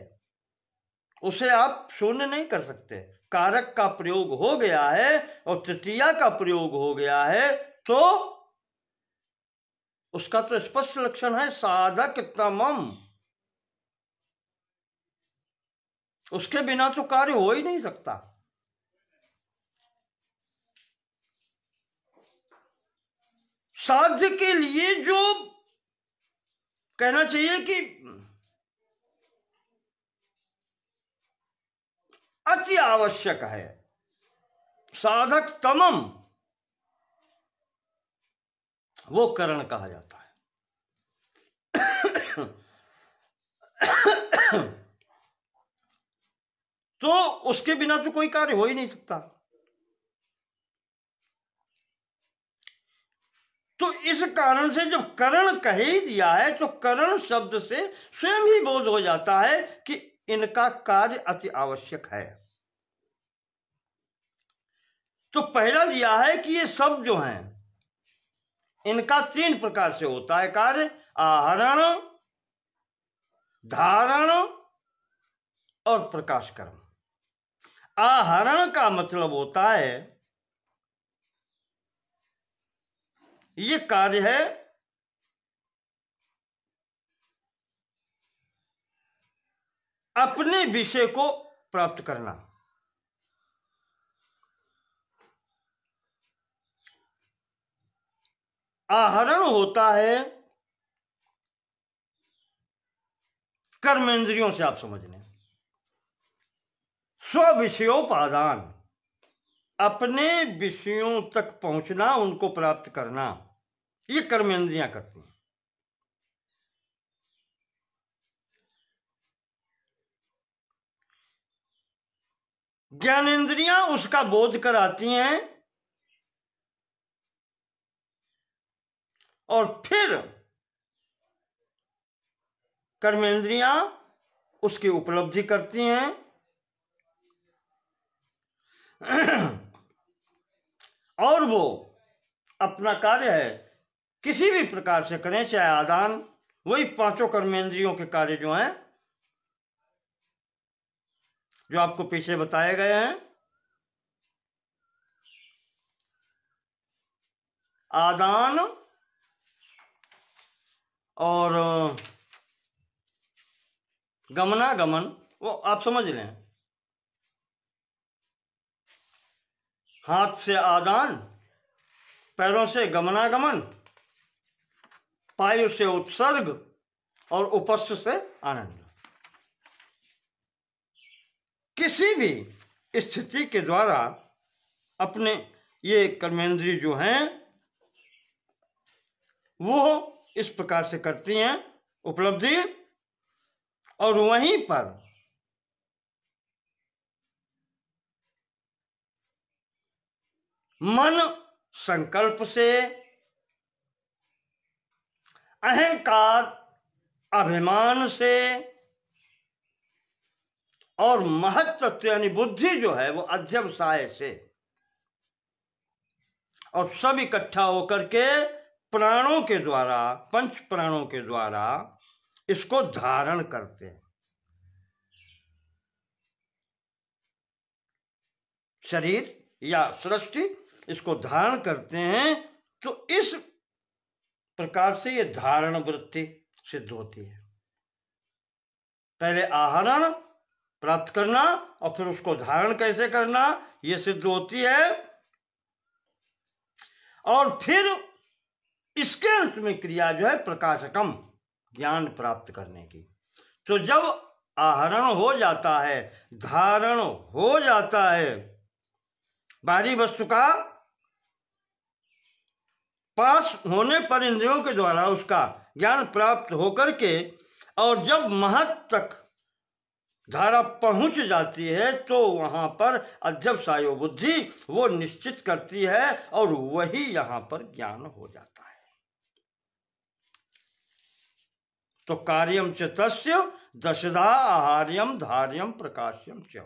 उसे आप शून्य नहीं कर सकते। कारक का प्रयोग हो गया है और तृतीया का प्रयोग हो गया है, तो उसका तो स्पष्ट लक्षण है साधक तमम। उसके बिना तो कार्य हो ही नहीं सकता। साध्य के लिए जो कहना चाहिए कि अति आवश्यक है, साधक तमम, वो करण कहा जाता है। तो उसके बिना तो कोई कार्य हो ही नहीं सकता। तो इस कारण से जब करण कह ही दिया है, तो करण शब्द से स्वयं ही बोध हो जाता है कि इनका कार्य अति आवश्यक है। तो पहला दिया है कि ये सब जो हैं, इनका 3 प्रकार से होता है कार्य, आहरण, धारण और प्रकाशकर्म। आहरण का मतलब होता है, ये कार्य है अपने विषय को प्राप्त करना। आहरण होता है कर्मेंद्रियों से, आप समझ लें। स्व-विषयोपादान, अपने विषयों तक पहुंचना, उनको प्राप्त करना, ये कर्मेंद्रियां करती हैं। ज्ञानेंद्रियां उसका बोध कराती हैं और फिर कर्मेंद्रियां उसकी उपलब्धि करती हैं और वो अपना कार्य है किसी भी प्रकार से करें, चाहे आदान, वही पांचों कर्मेंद्रियों के कार्य जो हैं, जो आपको पीछे बताए गए हैं, आदान और गमनागमन, वो आप समझ लें। हाथ से आदान, पैरों से गमनागमन, पायु से उत्सर्ग और उपस्थ से आनंद। किसी भी स्थिति के द्वारा अपने ये कर्मेंद्रिय जो हैं वो इस प्रकार से करती हैं उपलब्धि, और वहीं पर मन संकल्प से, अहंकार अभिमान से और महत्त्व यानी बुद्धि जो है वो अध्यवसाय से, और सब इकट्ठा होकर के प्राणों के द्वारा, पंच प्राणों के द्वारा इसको धारण करते हैं। शरीर या सृष्टि इसको धारण करते हैं, तो इस प्रकार से ये धारण वृत्ति सिद्ध होती है। पहले आहरण प्राप्त करना और फिर उसको धारण कैसे करना, ये सिद्ध होती है, और फिर इसके अंत में क्रिया जो है प्रकाशकम, ज्ञान प्राप्त करने की। तो जब आहरण हो जाता है, धारण हो जाता है, बाहरी वस्तु का पास होने पर इंद्रियों के द्वारा उसका ज्ञान प्राप्त होकर के, और जब महत तक धारा पहुंच जाती है तो वहां पर अध्यवसायो बुद्धि वो निश्चित करती है, और वही यहां पर ज्ञान हो जाता है। तो कार्यम च तस्य दशधा आहार्यम धार्यम प्रकाश्यम च,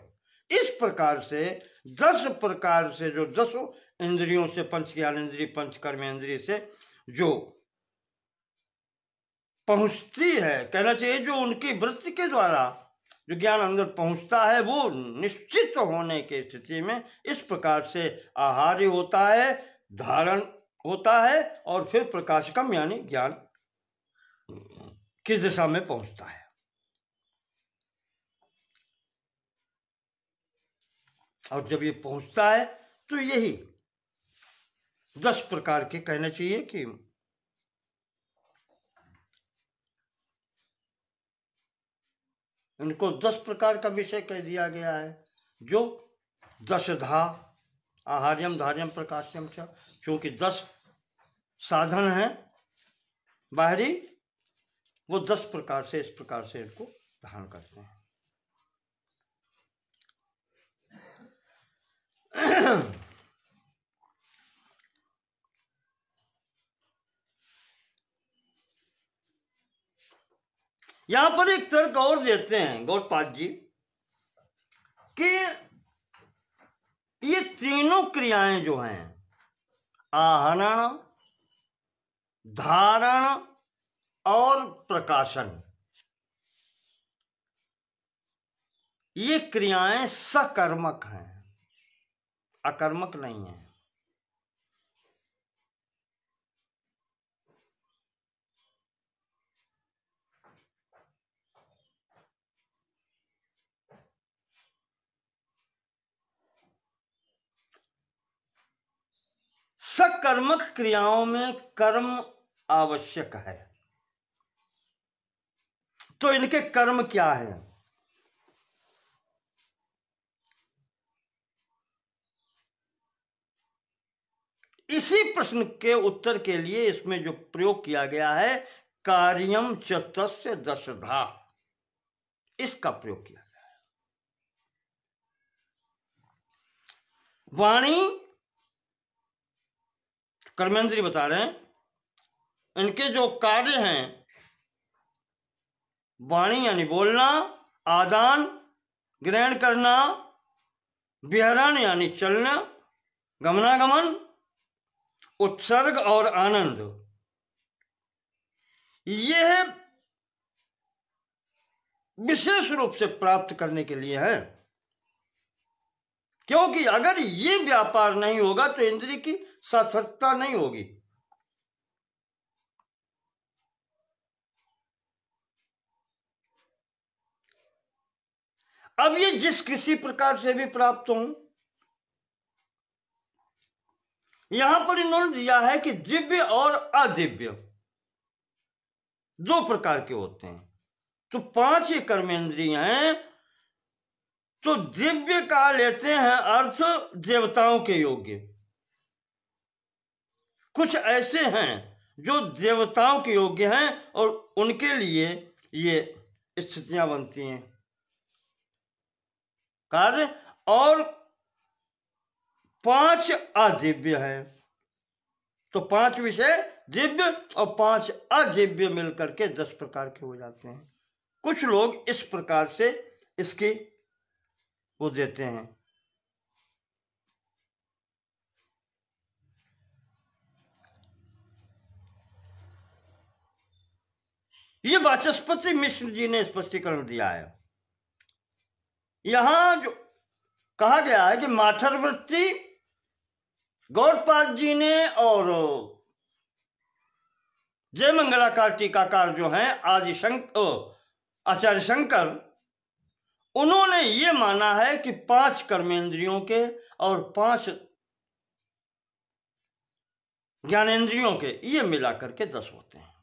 इस प्रकार से 10 प्रकार से जो 10 इंद्रियों से, पंच ज्ञानेंद्रिय पंच कर्मेंद्रिय से जो पहुंचती है, कहना चाहिए जो उनकी वृत्ति के द्वारा जो ज्ञान अंदर पहुंचता है, वो निश्चित होने की स्थिति में इस प्रकार से आहार्य होता है, धारण होता है, और फिर प्रकाशकम यानी ज्ञान किस दिशा में पहुंचता है। और जब ये पहुंचता है तो यही 10 प्रकार के, कहना चाहिए कि इनको 10 प्रकार का विषय कह दिया गया है, जो 10धा आहार्यम धार्यम प्रकाश्यम च, क्योंकि 10 साधन हैं बाहरी, वो 10 प्रकार से इस प्रकार से इनको धारण करते हैं। यहां पर एक तर्क और देते हैं गौड़पाद जी कि ये तीनों क्रियाएं जो हैं, आहरण, धारण और प्रकाशन, ये क्रियाएं सकर्मक हैं, अकर्मक नहीं है। सकर्मक क्रियाओं में कर्म आवश्यक है। तो इनके कर्म क्या है? इसी प्रश्न के उत्तर के लिए इसमें जो प्रयोग किया गया है कार्यम च तस्य दशधा, इसका प्रयोग किया गया है। वाणी कर्मेंद्री बता रहे हैं, इनके जो कार्य हैं, वाणी यानी बोलना, आदान ग्रहण करना, विहरण यानी चलना, गमनागमन, उत्सर्ग और आनंद, यह विशेष रूप से प्राप्त करने के लिए है। क्योंकि अगर ये व्यापार नहीं होगा तो इंद्रिय की सार्थकता नहीं होगी। अब ये जिस किसी प्रकार से भी प्राप्त हो, यहां पर इन्होंने दिया है कि दिव्य और अदिव्य दो प्रकार के होते हैं। तो 5 ही कर्मेंद्रिय हैं, तो दिव्य का लेते हैं अर्थ देवताओं के योग्य। कुछ ऐसे हैं जो देवताओं के योग्य हैं और उनके लिए ये स्थितियां बनती हैं कार्य, और 5 अदिव्य है। तो 5 विषय दिव्य और 5 अदिव्य मिलकर के 10 प्रकार के हो जाते हैं। कुछ लोग इस प्रकार से इसकी वो देते हैं। ये वाचस्पति मिश्र जी ने स्पष्टीकरण दिया है। यहां जो कहा गया है कि माठर वृत्ति गौड़पाद जी ने और जय मंगलाकार टीकाकार जो हैं आचार्य शंकर, उन्होंने ये माना है कि 5 कर्मेंद्रियों के और 5 ज्ञानेंद्रियों के ये मिलाकर के 10 होते हैं।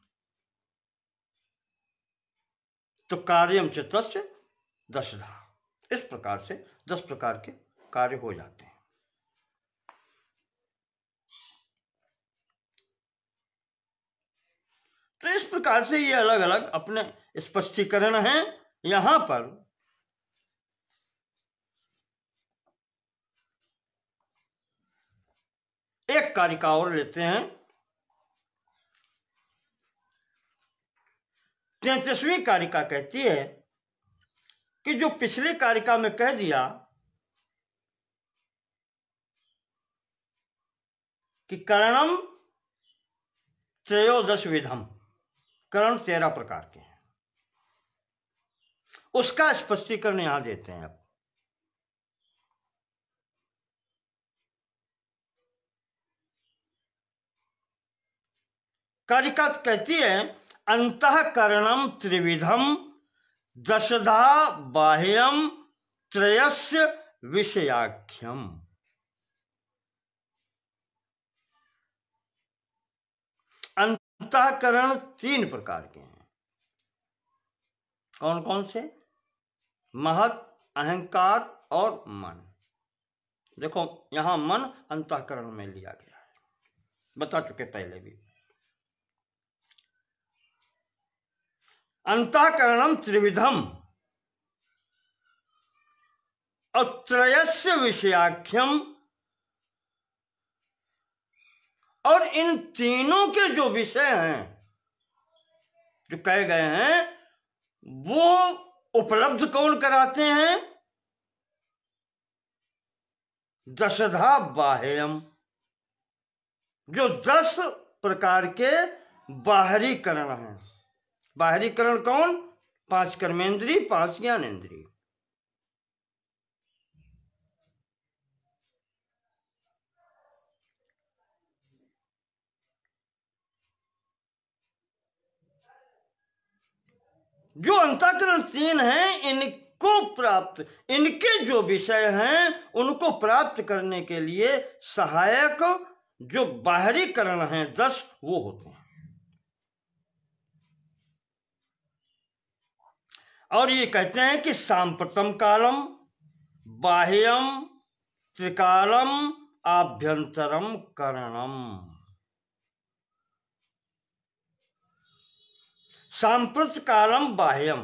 तो कार्यम च तस्य दशधा, इस प्रकार से 10 प्रकार के कार्य हो जाते हैं। तो इस प्रकार से ये अलग अलग अपने स्पष्टीकरण हैं। यहां पर एक कारिका और लेते हैं। 33वीं कारिका कहती है कि जो पिछली कारिका में कह दिया कि करणम त्रयोदश विधम, करण 13 प्रकार के हैं, उसका स्पष्टीकरण यहां देते हैं। अब कारिका कहती है अंतःकरणम त्रिविधम दशधा बाह्यम त्रयस्य विषयाख्यम। अंतःकरण 3 प्रकार के हैं। कौन कौन से? महत, अहंकार और मन। देखो यहां मन अंतःकरण में लिया गया है, बता चुके पहले भी। अंतःकरणम त्रिविधम और त्रयस्य विषयाख्यम, और इन तीनों के जो विषय हैं जो कहे गए हैं वो उपलब्ध कौन कराते हैं? दशधा बाह्यम, जो 10 प्रकार के बाहरीकरण हैं। बाहरीकरण कौन? 5 कर्मेंद्री, 5 ज्ञानेंद्री। जो अंतःकरण 3 हैं, इनको प्राप्त, इनके जो विषय हैं उनको प्राप्त करने के लिए सहायक जो बाहरीकरण हैं 10 वो होते हैं। और ये कहते हैं कि सांप्रतम कालम, बाह्यम, त्रिकालम, आभ्यंतरम करणम। सांप्रत कालम बाह्यम,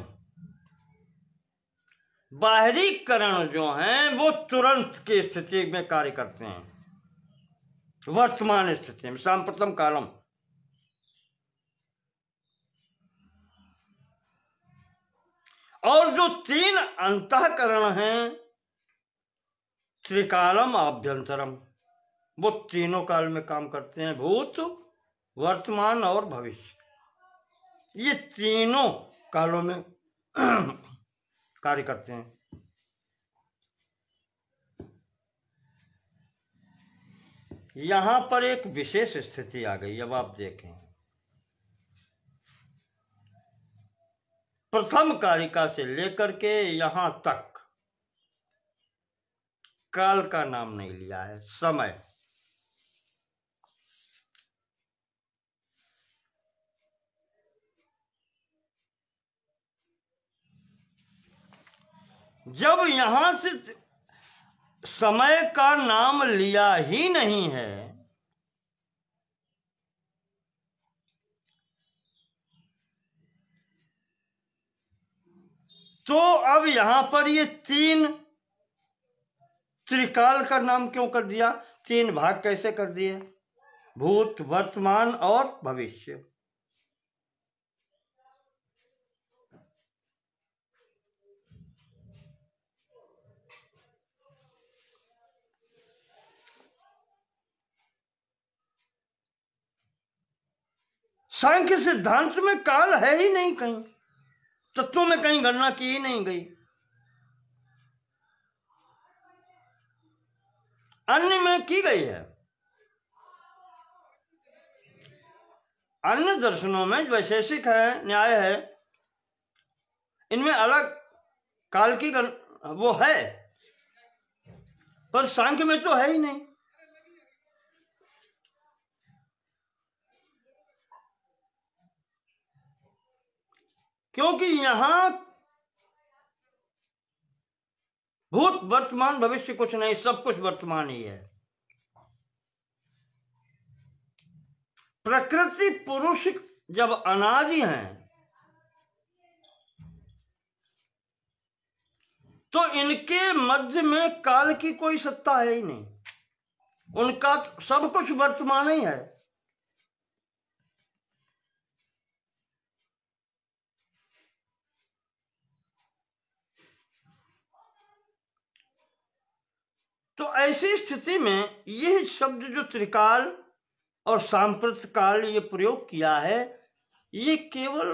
बाहरी करण जो हैं वो तुरंत की स्थिति में कार्य करते हैं, वर्तमान स्थिति में, सांप्रतम कालम। और जो तीन अंतःकरण हैं, त्रिकालम आभ्यंतरम, वो तीनों काल में काम करते हैं, भूत, वर्तमान और भविष्य। ये तीनों कालों में कार्य करते हैं। यहां पर एक विशेष स्थिति आ गई। अब आप देखें, प्रथम कारिका से लेकर के यहां तक काल का नाम नहीं लिया है, समय। जब यहां से समय का नाम लिया ही नहीं है, तो अब यहां पर ये तीन त्रिकाल का नाम क्यों कर दिया? तीन भाग कैसे कर दिए? भूत, वर्तमान और भविष्य। सांख्य सिद्धांत में काल है ही नहीं, कहीं तत्वों में कहीं गणना की ही नहीं गई। अन्य में की गई है। अन्य दर्शनों में वैशेषिक है, न्याय है, इनमें अलग काल की वो है, पर सांख्य में तो है ही नहीं। क्योंकि यहां भूत, वर्तमान, भविष्य कुछ नहीं, सब कुछ वर्तमान ही है। प्रकृति पुरुष जब अनादि हैं, तो इनके मध्य में काल की कोई सत्ता है ही नहीं। उनका सब कुछ वर्तमान ही है। तो ऐसी स्थिति में यह शब्द जो त्रिकाल और सांप्रत काल ये प्रयोग किया है, ये केवल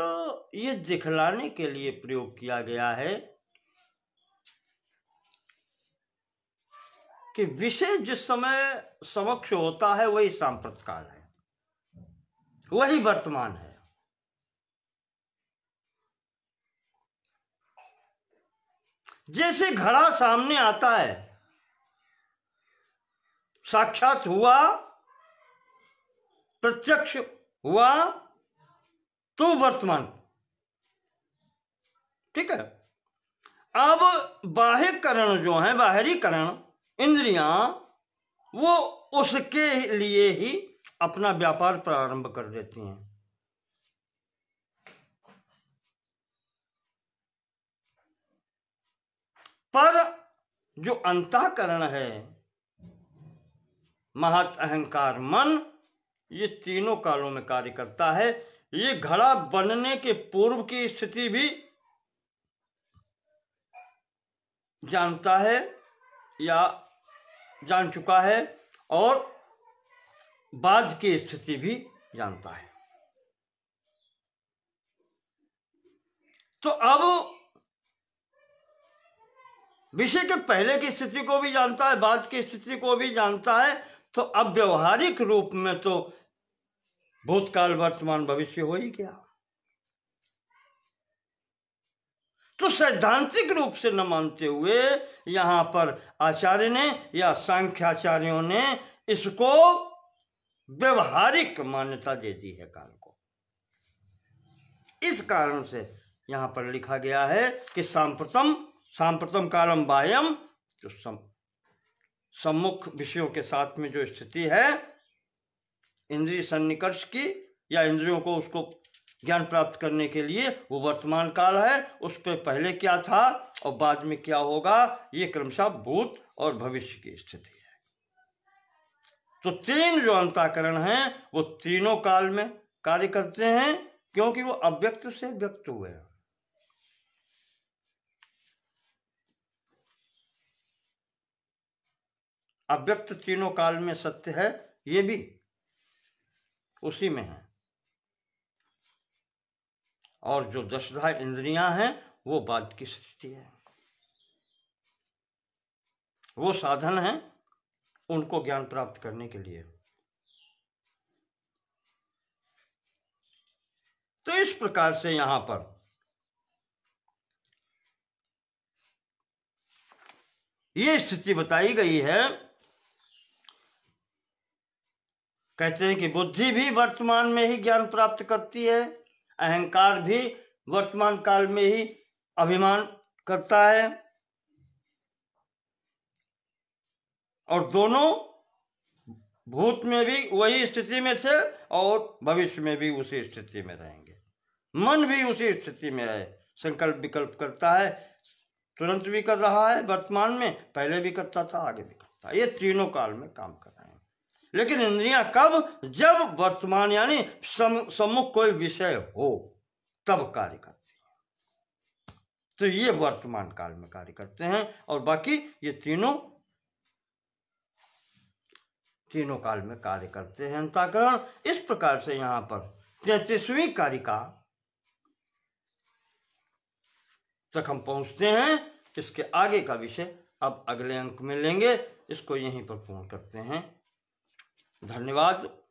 ये दिखलाने के लिए प्रयोग किया गया है कि विषय जिस समय समक्ष होता है वही सांप्रत काल है, वही वर्तमान है। जैसे घड़ा सामने आता है, साक्षात हुआ, प्रत्यक्ष हुआ, तो वर्तमान, ठीक है। अब बाह्य करण जो है, बाहरी करण, इंद्रियां, वो उसके लिए ही अपना व्यापार प्रारंभ कर देती हैं। पर जो अंतःकरण है, महत, अहंकार, मन, ये तीनों कालों में कार्य करता है। ये घड़ा बनने के पूर्व की स्थिति भी जानता है या जान चुका है, और बाद की स्थिति भी जानता है। तो अब विषय के पहले की स्थिति को भी जानता है, बाद की स्थिति को भी जानता है। तो अब व्यवहारिक रूप में तो भूतकाल, वर्तमान, भविष्य हो ही गया। तो सैद्धांतिक रूप से न मानते हुए यहां पर आचार्य ने या सांख्याचार्यों ने इसको व्यवहारिक मान्यता दे दी है काल को। इस कारण से यहां पर लिखा गया है कि सांप्रतम कालम बाह्यम, तो सम्मुख विषयों के साथ में जो स्थिति है इंद्रिय सन्निकर्ष की, या इंद्रियों को उसको ज्ञान प्राप्त करने के लिए, वो वर्तमान काल है। उस पर पहले क्या था और बाद में क्या होगा, ये क्रमशः भूत और भविष्य की स्थिति है। तो तीन जो अंतःकरण हैं वो तीनों काल में कार्य करते हैं, क्योंकि वो अव्यक्त से व्यक्त हुए हैं। अव्यक्त तीनों काल में सत्य है, ये भी उसी में है। और जो दशधा इंद्रियां हैं वो बाद की सृष्टि है, वो साधन है उनको ज्ञान प्राप्त करने के लिए। तो इस प्रकार से यहां पर ये स्थिति बताई गई है। कहते हैं कि बुद्धि भी वर्तमान में ही ज्ञान प्राप्त करती है, अहंकार भी वर्तमान काल में ही अभिमान करता है, और दोनों भूत में भी वही स्थिति में थे और भविष्य में भी उसी स्थिति में रहेंगे। मन भी उसी स्थिति में है, संकल्प विकल्प करता है, तुरंत भी कर रहा है वर्तमान में, पहले भी करता था, आगे भी करता है। ये तीनों काल में काम कर रहे हैं। लेकिन इंद्रियां कब, जब वर्तमान यानी सम्मुख कोई विषय हो तब कार्य करती है। तो ये वर्तमान काल में कार्य करते हैं, और बाकी ये तीनों काल में कार्य करते हैं अंतःकरण। इस प्रकार से यहां पर 33वीं कारिका तक हम पहुंचते हैं। इसके आगे का विषय अब अगले अंक में लेंगे। इसको यहीं पर पूर्ण करते हैं। धन्यवाद।